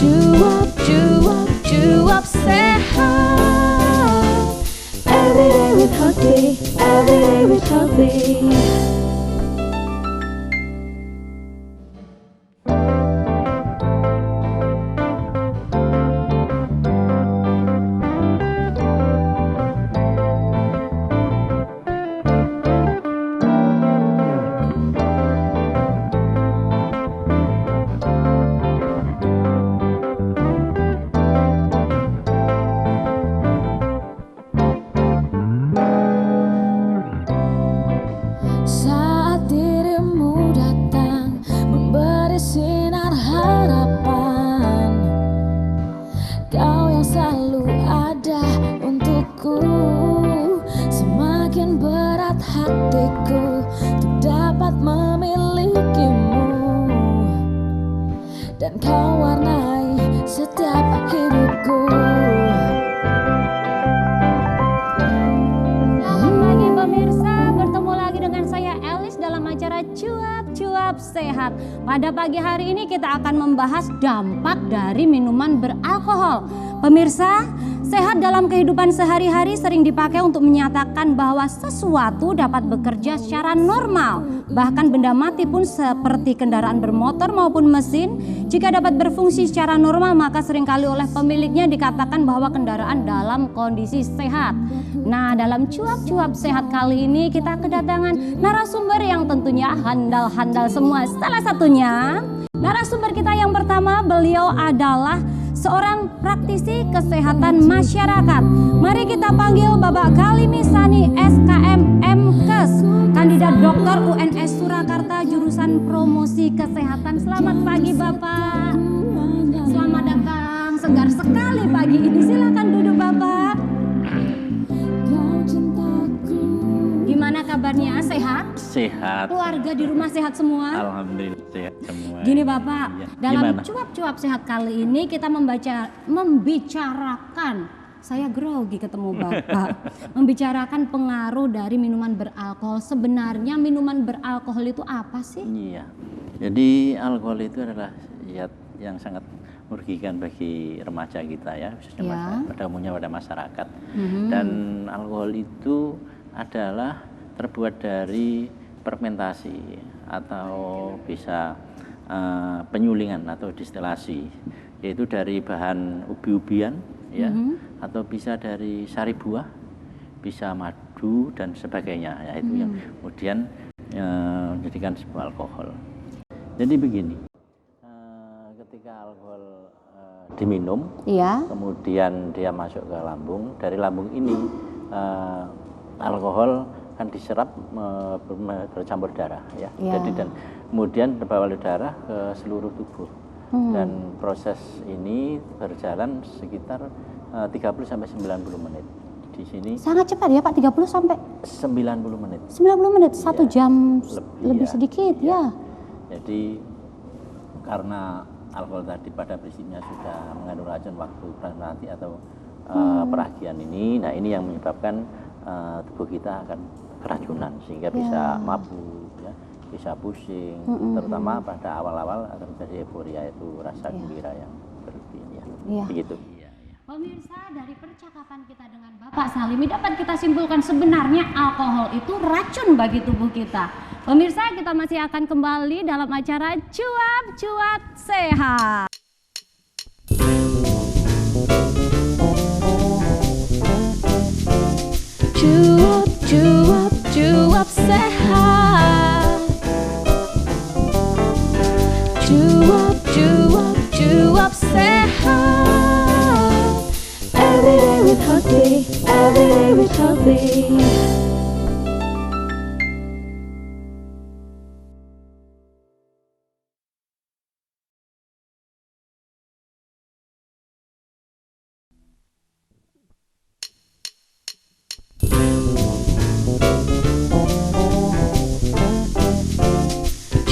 Cuap, cuap, cuap sehat. Every day with healthy, every day with healthy. Saat dirimu datang memberi sinar harapan, Kau yang selalu ada untukku. Semakin berat hatiku untuk dapat memilikimu, dan Kau warnai setiap hidupku. Selamat pagi pemirsa, bertemu lagi dengan saya Elis dalam acara Cuap-Cuap Sehat. Pada pagi hari ini kita akan membahas dampak dari minuman beralkohol. Pemirsa, sehat dalam kehidupan sehari-hari sering dipakai untuk menyatakan bahwa sesuatu dapat bekerja secara normal. Bahkan benda mati pun seperti kendaraan bermotor maupun mesin, jika dapat berfungsi secara normal maka seringkali oleh pemiliknya dikatakan bahwa kendaraan dalam kondisi sehat. Nah, dalam Cuap-Cuap Sehat kali ini kita kedatangan narasumber yang tentunya handal-handal semua. Salah satunya narasumber kita yang pertama, beliau adalah seorang praktisi kesehatan masyarakat. Mari kita panggil Bapak Kalimisani SKM MKes, kandidat dokter UNS Surakarta jurusan promosi kesehatan. Selamat pagi Bapak. Selamat datang, segar sekali pagi ini. Silakan duduk Bapak. Gimana kabarnya? Sehat? Sehat. Keluarga di rumah sehat semua? Alhamdulillah sehat semua. Gini Bapak, Ya. dalam Gimana? Cuap-Cuap Sehat kali ini kita membicarakan, saya grogi ketemu Bapak, membicarakan pengaruh dari minuman beralkohol. Sebenarnya minuman beralkohol itu apa sih? Iya. Jadi alkohol itu adalah zat yang sangat merugikan bagi remaja kita ya, khususnya Ya. pada umumnya pada masyarakat. Dan alkohol itu adalah terbuat dari fermentasi atau bisa penyulingan atau distilasi, yaitu dari bahan ubi-ubian ya, atau bisa dari sari buah, bisa madu dan sebagainya ya, itu yang kemudian menjadikan sebuah alkohol. Jadi begini, ketika alkohol diminum, Iya. kemudian dia masuk ke lambung, dari lambung ini alkohol kan diserap bercampur darah ya. Ya. Jadi dan kemudian terbawa oleh darah ke seluruh tubuh. Dan proses ini berjalan sekitar 30 sampai 90 menit. Di sini Sangat cepat ya Pak, 30 sampai 90 menit. 90 menit, 1 Iya. jam lebih Lebih, ya. sedikit ya. Jadi karena alkohol tadi pada prinsipnya sudah mengandung racun waktu peranti atau peragian ini, nah ini yang menyebabkan tubuh kita akan keracunan sehingga bisa mabuk, ya, bisa pusing, terutama pada awal-awal akan terjadi euforia, itu rasa gembira yang berlebihan ya. Iya. Begitu. Pemirsa, dari percakapan kita dengan Bapak Salimi dapat kita simpulkan sebenarnya alkohol itu racun bagi tubuh kita. Pemirsa, kita masih akan kembali dalam acara Cuap-Cuap Sehat. Cuap, cuap, cuap sehat. Cuap, cuap, cuap sehat. Every day with healthy, every day with healthy.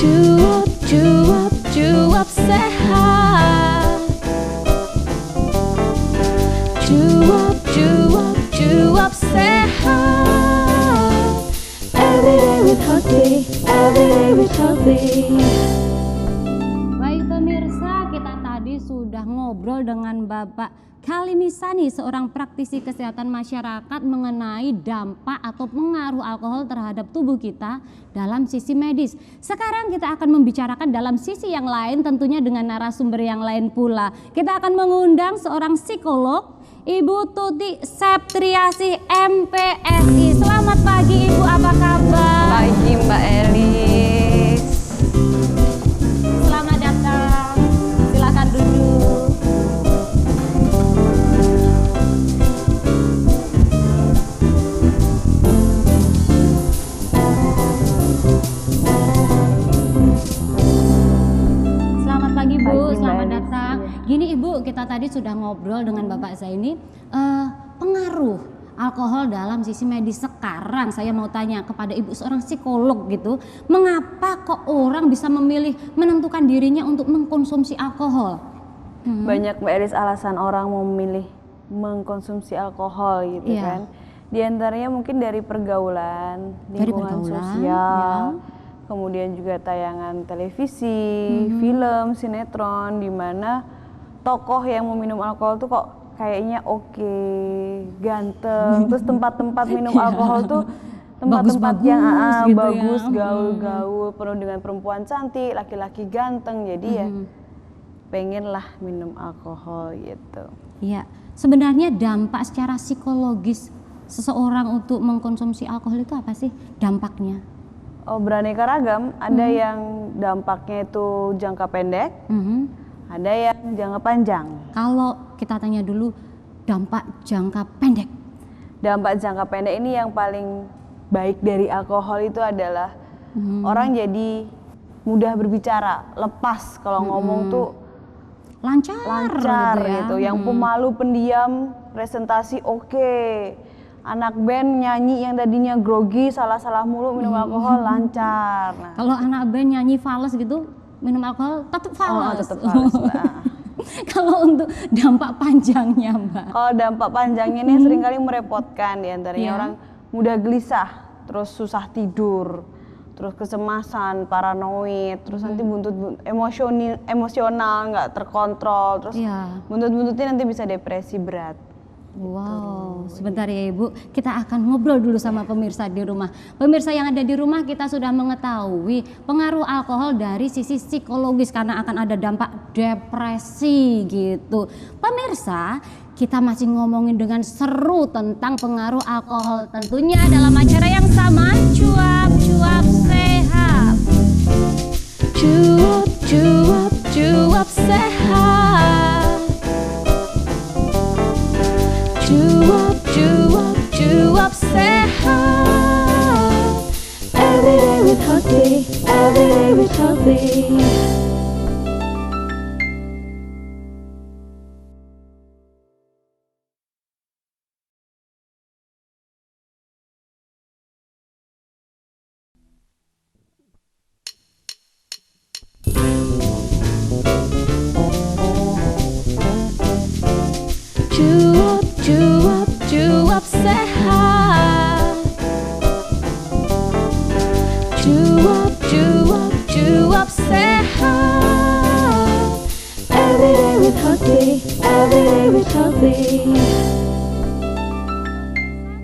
Cuap, cuap, cuap sehat. Cuap, cuap, cuap sehat. Every day with healthy, every day with healthy. Baik pemirsa, kita tadi sudah sudah ngobrol dengan Bapak Kalimisani, seorang praktisi kesehatan masyarakat mengenai dampak atau pengaruh alkohol terhadap tubuh kita dalam sisi medis. Sekarang kita akan membicarakan dalam sisi yang lain, tentunya dengan narasumber yang lain pula. Kita akan mengundang seorang psikolog, Ibu Tuti Septriasi MPSI. Selamat pagi Ibu, apa kabar? Pagi Mbak Elis. Selamat datang, silakan duduk. Selamat pagi Bu, Pagi, Mbak selamat Elis. datang. Gini Ibu, kita tadi sudah ngobrol dengan Bapak saya ini pengaruh alkohol dalam sisi medis. Sekarang saya mau tanya kepada Ibu seorang psikolog gitu, mengapa kok orang bisa memilih menentukan dirinya untuk mengkonsumsi alkohol? Banyak Mbak Elis alasan orang mau memilih mengkonsumsi alkohol gitu Iya. kan. Di antaranya mungkin dari pergaulan, Dari lingkungan pergaulan, sosial, ya. kemudian juga tayangan televisi, film, sinetron, di mana tokoh yang meminum alkohol tuh kok kayaknya oke, ganteng, terus tempat-tempat minum alkohol tuh tempat-tempat yang Bagus-bagus gitu ya. bagus, gaul-gaul, penuh dengan perempuan cantik, laki-laki ganteng, jadi ya pengen lah minum alkohol gitu. Iya, sebenarnya dampak secara psikologis seseorang untuk mengkonsumsi alkohol itu apa sih dampaknya? Oh, beraneka ragam, ada yang dampaknya itu jangka pendek, Mhm. ada yang jangka panjang. Kalau kita tanya dulu dampak jangka pendek. Dampak jangka pendek ini yang paling baik dari alkohol itu adalah orang jadi mudah berbicara, lepas kalau ngomong tuh Lancar lancar gitu ya. gitu. Yang pemalu, pendiam, presentasi oke. Anak band nyanyi yang tadinya grogi, salah-salah mulu minum alkohol lancar. Nah, Kalau anak band nyanyi fals gitu, minum alkohol tetap fals. tetap fals, Mbak. Kalau untuk dampak panjangnya, Mbak. Kalau dampak panjangnya ini seringkali merepotkan, diantaranya Iya. orang mudah gelisah, terus susah tidur, terus kecemasan, paranoid, terus nanti buntut emosional nggak terkontrol, terus Iya. buntut-buntutnya nanti bisa depresi berat. Wow, sebentar ya Ibu, kita akan ngobrol dulu sama pemirsa di rumah. Pemirsa yang ada di rumah, kita sudah mengetahui pengaruh alkohol dari sisi psikologis karena akan ada dampak depresi gitu. Pemirsa, kita masih ngomongin dengan seru tentang pengaruh alkohol tentunya dalam acara yang sama, Cuap-Cuap Sehat. Cuap sehat. Cuap sehat. Every day with Healthy, every day with Healthy. Cuap sehat. Cuap sehat. Every day with Healthy, every day with Healthy.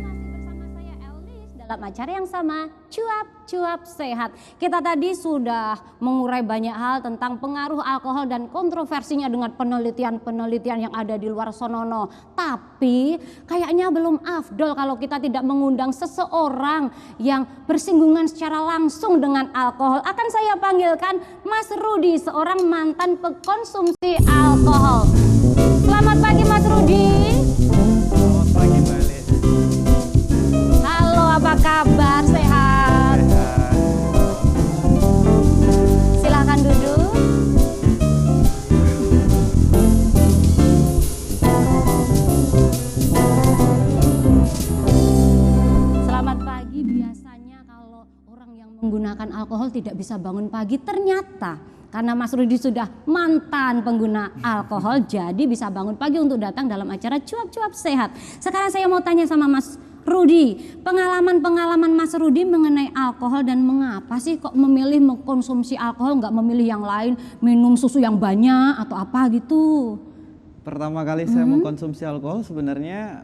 Masih bersama saya Elis dalam acara yang sama, Cuap-Cuap Sehat. Kita tadi sudah mengurai banyak hal tentang pengaruh alkohol dan kontroversinya dengan penelitian-penelitian yang ada di luar sonono. Tapi kayaknya belum afdol kalau kita tidak mengundang seseorang yang bersinggungan secara langsung dengan alkohol. Akan saya panggilkan Mas Rudi, seorang mantan pengkonsumsi alkohol. Selamat pagi Mas Rudi. Selamat pagi Mbak Elis. Halo, apa kabar? Sehat? Silahkan duduk. Selamat pagi. Biasanya kalau orang yang menggunakan alkohol tidak bisa bangun pagi, ternyata karena Mas Rudi sudah mantan pengguna alkohol, jadi bisa bangun pagi untuk datang dalam acara Cuap-Cuap Sehat. Sekarang saya mau tanya sama Mas Rudi, pengalaman-pengalaman Mas Rudi mengenai alkohol dan mengapa sih kok memilih mengkonsumsi alkohol, nggak memilih yang lain, minum susu yang banyak atau apa gitu? Pertama kali saya mengkonsumsi alkohol sebenarnya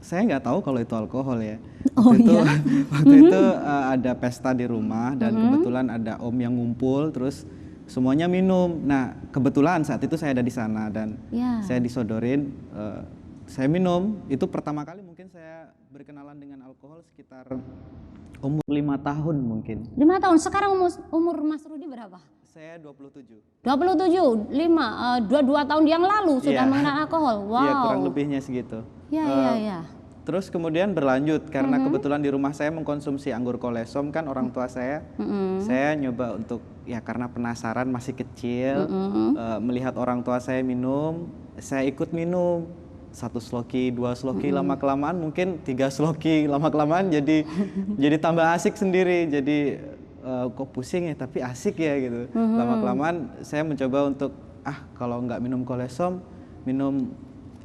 saya nggak tahu kalau itu alkohol ya. Waktu itu ada pesta di rumah dan kebetulan ada om yang ngumpul, terus semuanya minum. Nah kebetulan saat itu saya ada di sana dan saya disodorin, saya minum. Itu pertama kali mungkin saya berkenalan dengan alkohol sekitar umur 5 tahun mungkin. 5 tahun. Sekarang umur Mas Rudi berapa? Saya 27. 27, 22 tahun yang lalu sudah mengenal alkohol. Wow. Iya, kurang lebihnya segitu. Iya. Terus kemudian berlanjut karena kebetulan di rumah saya mengkonsumsi anggur kolesom kan orang tua saya. Saya nyoba untuk ya karena penasaran masih kecil melihat orang tua saya minum, saya ikut minum. 1 sloki, 2 sloki, lama kelamaan mungkin 3 sloki, lama kelamaan jadi tambah asik sendiri. Jadi kok pusing ya tapi asik ya gitu. Lama kelamaan saya mencoba untuk kalau nggak minum kolesom, minum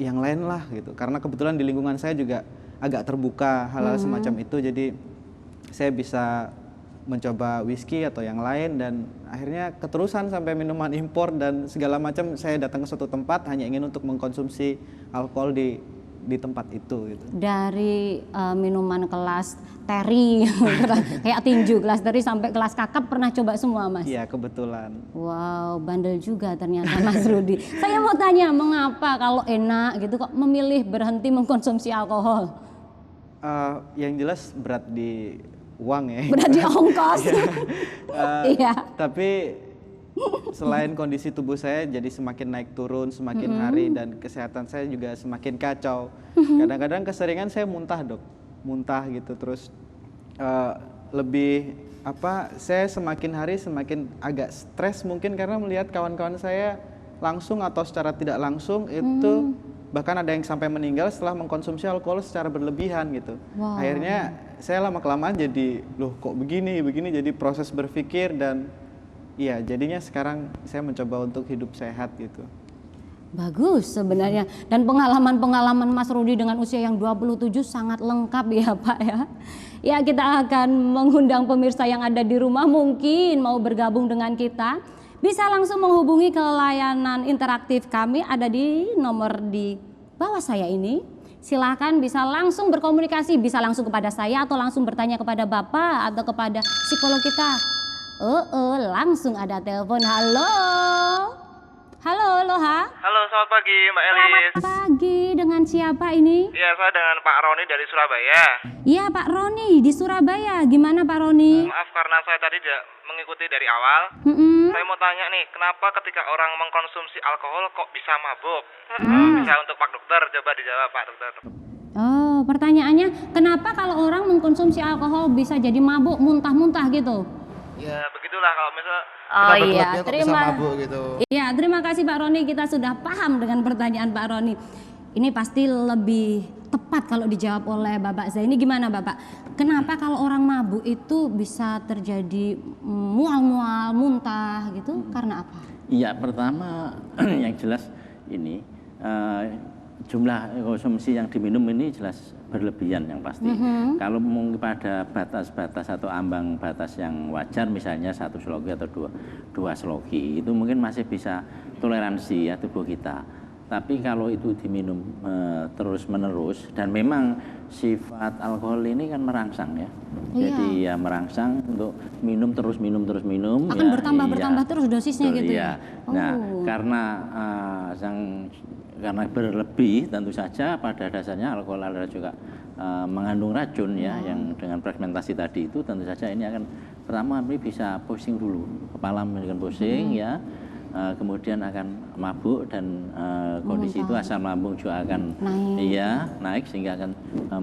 yang lain lah gitu. Karena kebetulan di lingkungan saya juga agak terbuka hal-hal semacam itu, jadi saya bisa mencoba whisky atau yang lain dan akhirnya keterusan sampai minuman impor dan segala macam. Saya datang ke suatu tempat hanya ingin untuk mengkonsumsi alkohol di tempat itu gitu. Dari minuman kelas teri kayak tinju kelas teri sampai kelas kakap pernah coba semua Mas? Iya kebetulan. Wow, bandel juga ternyata Mas Rudi. Saya mau tanya, mengapa kalau enak gitu kok memilih berhenti mengkonsumsi alkohol? Yang jelas berat di uang ya. Berat di ongkos. Iya. Tapi selain kondisi tubuh saya jadi semakin naik turun semakin hari dan kesehatan saya juga semakin kacau. Kadang-kadang keseringan saya muntah gitu terus lebih saya semakin hari semakin agak stres mungkin karena melihat kawan-kawan saya langsung atau secara tidak langsung itu bahkan ada yang sampai meninggal setelah mengkonsumsi alkohol secara berlebihan gitu. Akhirnya saya lama-kelamaan jadi kok begini jadi proses berpikir dan iya, jadinya sekarang saya mencoba untuk hidup sehat gitu. Bagus sebenarnya. Dan pengalaman-pengalaman Mas Rudi dengan usia yang 27 sangat lengkap ya Pak ya. Ya kita akan mengundang pemirsa yang ada di rumah mungkin mau bergabung dengan kita. Bisa langsung menghubungi ke layanan interaktif kami ada di nomor di bawah saya ini. Silakan bisa langsung berkomunikasi, bisa langsung kepada saya atau langsung bertanya kepada Bapak atau kepada psikolog kita. Langsung ada telepon. Halo. Halo, Loha. Halo, selamat pagi Mbak Elis. Selamat pagi, dengan siapa ini? Iya, saya dengan Pak Roni dari Surabaya. Iya, Pak Roni di Surabaya. Gimana Pak Roni? Maaf karena saya tadi tidak mengikuti dari awal. Saya mau tanya nih, kenapa ketika orang mengkonsumsi alkohol kok bisa mabuk? Bisa untuk Pak Dokter, coba dijawab Pak Dokter. Oh, pertanyaannya kenapa kalau orang mengkonsumsi alkohol bisa jadi mabuk, muntah-muntah gitu? Ya, begitulah kalau misal terima kasih Pak Roni, kita sudah paham dengan pertanyaan Pak Roni. Ini pasti lebih tepat kalau dijawab oleh Bapak Zaini. Gimana Bapak? Kenapa kalau orang mabuk itu bisa terjadi mual-mual, muntah gitu? Karena apa? Iya, pertama yang jelas ini jumlah konsumsi yang diminum ini jelas berlebihan yang pasti. Kalau mungkin pada batas-batas atau ambang batas yang wajar, misalnya 1 sloki atau 2 sloki, itu mungkin masih bisa toleransi ya tubuh kita. Tapi kalau itu diminum terus-menerus dan memang sifat alkohol ini kan merangsang ya. Jadi ya merangsang untuk minum terus minum. Akan bertambah terus dosisnya gitu ya. Nah, karena berlebih tentu saja pada dasarnya alkohol adalah juga mengandung racun ya, yang dengan fragmentasi tadi itu tentu saja ini akan pertama ini bisa pusing dulu, kepala menjadikan pusing ya, kemudian akan mabuk dan kondisi itu asam lambung juga akan naik sehingga akan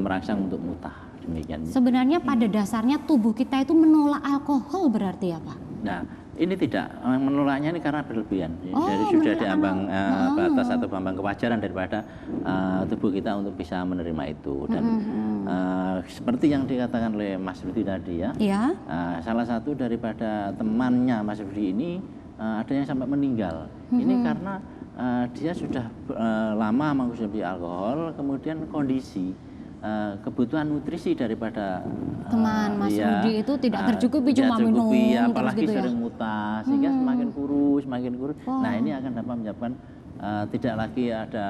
merangsang untuk muntah, demikian. Sebenarnya pada dasarnya tubuh kita itu menolak alkohol berarti ya Pak? Nah, ini tidak, menolaknya ini karena berlebihan. Jadi sudah di ambang batas atau ambang kewajaran daripada tubuh kita untuk bisa menerima itu. Dan seperti yang dikatakan oleh Mas Rudi tadi ya, salah satu daripada temannya Mas Rudi ini ada yang sampai meninggal. Ini karena dia sudah lama mengkonsumsi alkohol, kemudian kondisi kebutuhan nutrisi daripada teman Mas Rudi itu tidak tercukupi, cuma minum apalagi gitu sering muntah sehingga semakin kurus. Nah, ini akan dapat menyebabkan tidak lagi ada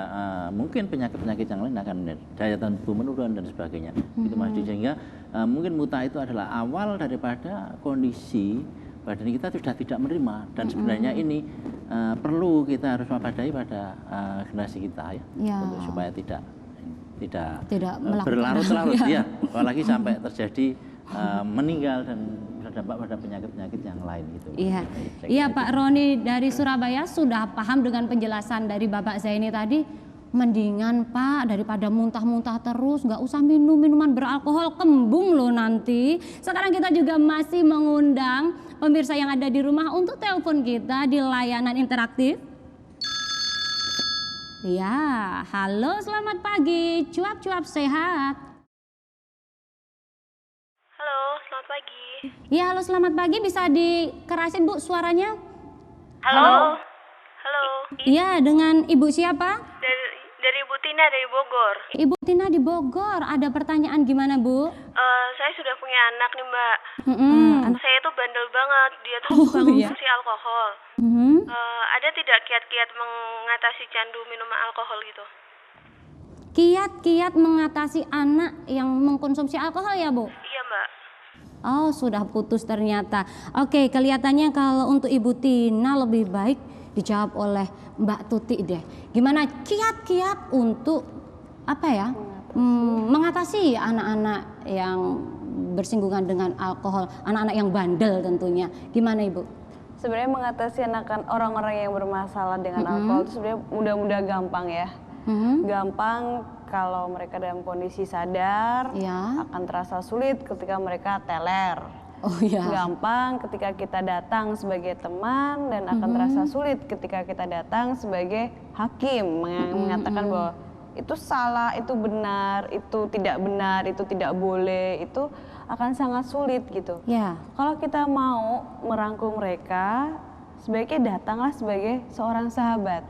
mungkin penyakit-penyakit yang lain akan daya tahan tubuh menurun dan sebagainya. Itu Mas Didi. Sehingga mungkin muta itu adalah awal daripada kondisi badan kita sudah tidak menerima dan sebenarnya ini perlu kita harus waspadai pada generasi kita ya, untuk supaya tidak berlarut-larut ya, apalagi sampai terjadi meninggal dan berdampak pada penyakit-penyakit yang lain gitu. Iya Pak Roni dari Surabaya sudah paham dengan penjelasan dari Bapak Zaini tadi. Mendingan Pak daripada muntah-muntah terus, nggak usah minum minuman beralkohol, kembung loh nanti. Sekarang kita juga masih mengundang pemirsa yang ada di rumah untuk telepon kita di layanan interaktif. Ya, halo selamat pagi, cuap-cuap sehat. Halo, selamat pagi. Ya, halo selamat pagi, bisa dikerasin Bu suaranya? Halo. Halo. Iya, dengan Ibu siapa? Dari Ibu Tina dari Bogor. Ibu Tina di Bogor, ada pertanyaan gimana Bu? Saya sudah punya anak nih Mbak. Saya itu bandel banget, dia tuh konsumsi alkohol. Ada tidak kiat-kiat mengatasi candu minuman alkohol gitu? Kiat-kiat mengatasi anak yang mengkonsumsi alkohol ya Bu? Iya Mbak. Oh sudah putus ternyata. Oke, kelihatannya kalau untuk Ibu Tina lebih baik dijawab oleh Mbak Tuti deh. Gimana kiat-kiat untuk mengatasi anak-anak yang bersinggungan dengan alkohol, anak-anak yang bandel tentunya. Gimana Ibu? Sebenarnya mengatasi orang-orang yang bermasalah dengan alkohol itu sebenarnya mudah-mudah gampang ya. Gampang kalau mereka dalam kondisi sadar, akan terasa sulit ketika mereka teler. Gampang ketika kita datang sebagai teman dan akan terasa sulit ketika kita datang sebagai hakim mengatakan bahwa itu salah, itu benar, itu tidak benar, itu tidak boleh, itu akan sangat sulit gitu. Kalau kita mau merangkul mereka, sebaiknya datanglah sebagai seorang sahabat,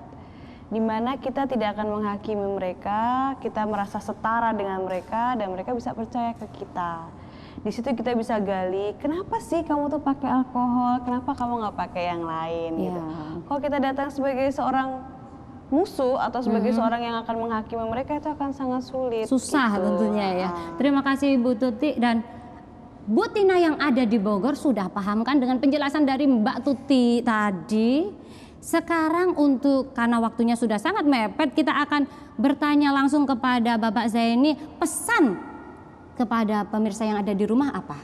di mana kita tidak akan menghakimi mereka, kita merasa setara dengan mereka dan mereka bisa percaya ke kita. Di situ kita bisa gali, kenapa sih kamu tuh pakai alkohol, kenapa kamu nggak pakai yang lain gitu. Kalau kita datang sebagai seorang musuh atau sebagai seorang yang akan menghakimi mereka, itu akan sangat sulit. Susah gitu. Tentunya ya. Terima kasih Bu Tuti dan Bu Tina yang ada di Bogor sudah pahamkan dengan penjelasan dari Mbak Tuti tadi. Sekarang karena waktunya sudah sangat mepet, kita akan bertanya langsung kepada Bapak Zaini, pesan kepada pemirsa yang ada di rumah apa?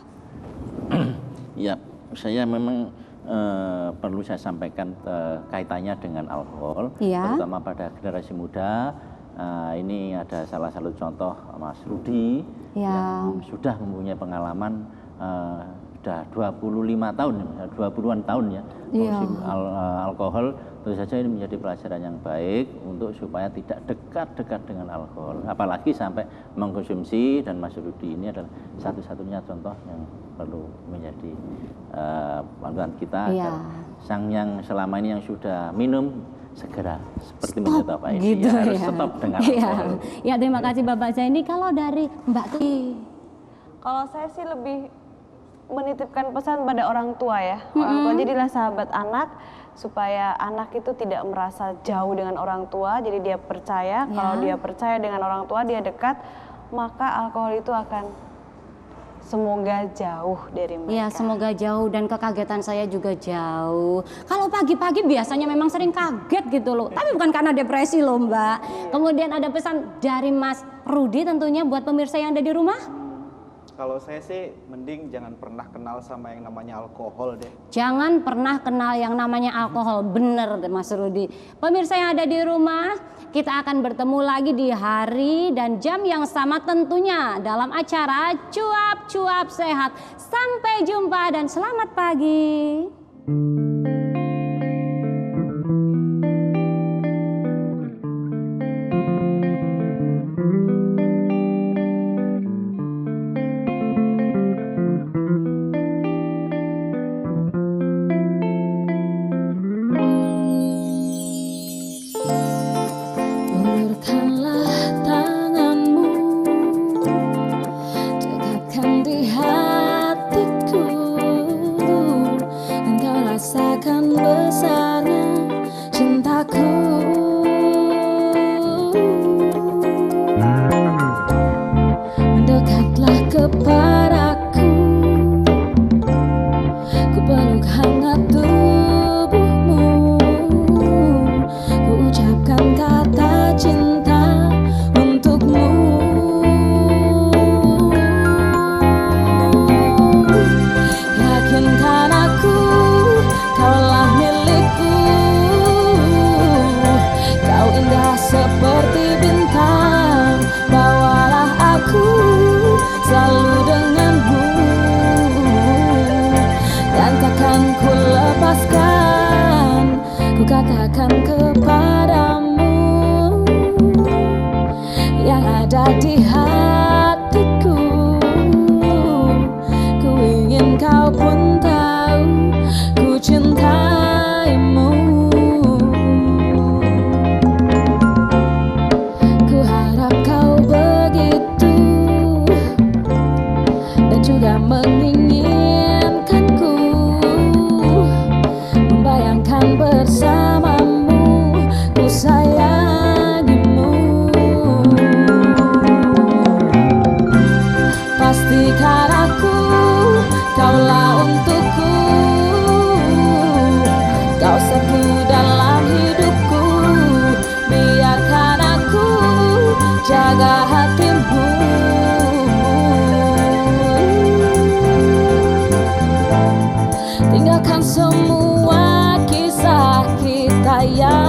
Ya, saya memang perlu saya sampaikan kaitannya dengan alkohol, terutama pada generasi muda. Ini ada salah satu contoh Mas Rudi yang sudah mempunyai pengalaman sudah 25 tahun, 20-an tahun ya konsumsi alkohol. Tentu saja ini menjadi pelajaran yang baik untuk supaya tidak dekat-dekat dengan alkohol, apalagi sampai mengkonsumsi. Dan Mas Rudi ini adalah satu-satunya contoh yang perlu menjadi panutan kita agar sang yang selama ini yang sudah minum segera seperti menyetop ini gitu, harus stop dengan alkohol. Ya, terima kasih Bapak Zaini. Kalau dari Mbak Tuti, kalau saya sih lebih menitipkan pesan pada orang tua ya. Orang tua jadilah sahabat anak, supaya anak itu tidak merasa jauh dengan orang tua, jadi dia percaya. Kalau dia percaya dengan orang tua, dia dekat, maka alkohol itu akan semoga jauh dari mereka. Ya, semoga jauh dan kekagetan saya juga jauh. Kalau pagi-pagi biasanya memang sering kaget gitu loh, tapi bukan karena depresi loh Mbak. Kemudian ada pesan dari Mas Rudi tentunya buat pemirsa yang ada di rumah. Kalau saya sih mending jangan pernah kenal sama yang namanya alkohol deh. Jangan pernah kenal yang namanya alkohol, bener Mas Rudi. Pemirsa yang ada di rumah, kita akan bertemu lagi di hari dan jam yang sama tentunya dalam acara Cuap-Cuap Sehat. Sampai jumpa dan selamat pagi. Ulurkanlah tanganmu, dekatkan di hatiku, engkau rasa katakan kepadamu yang ada di hatiku. Ku ingin kau pun tahu ku cintaimu. Ku harap kau begitu dan juga menginginkanku, membayangkan bersamamu ku sayangimu. Pastikan aku kaulah untukku, kau satu dalam hidupku. Biarkan aku jaga hatimu. Tinggalkan semua kisah kita yang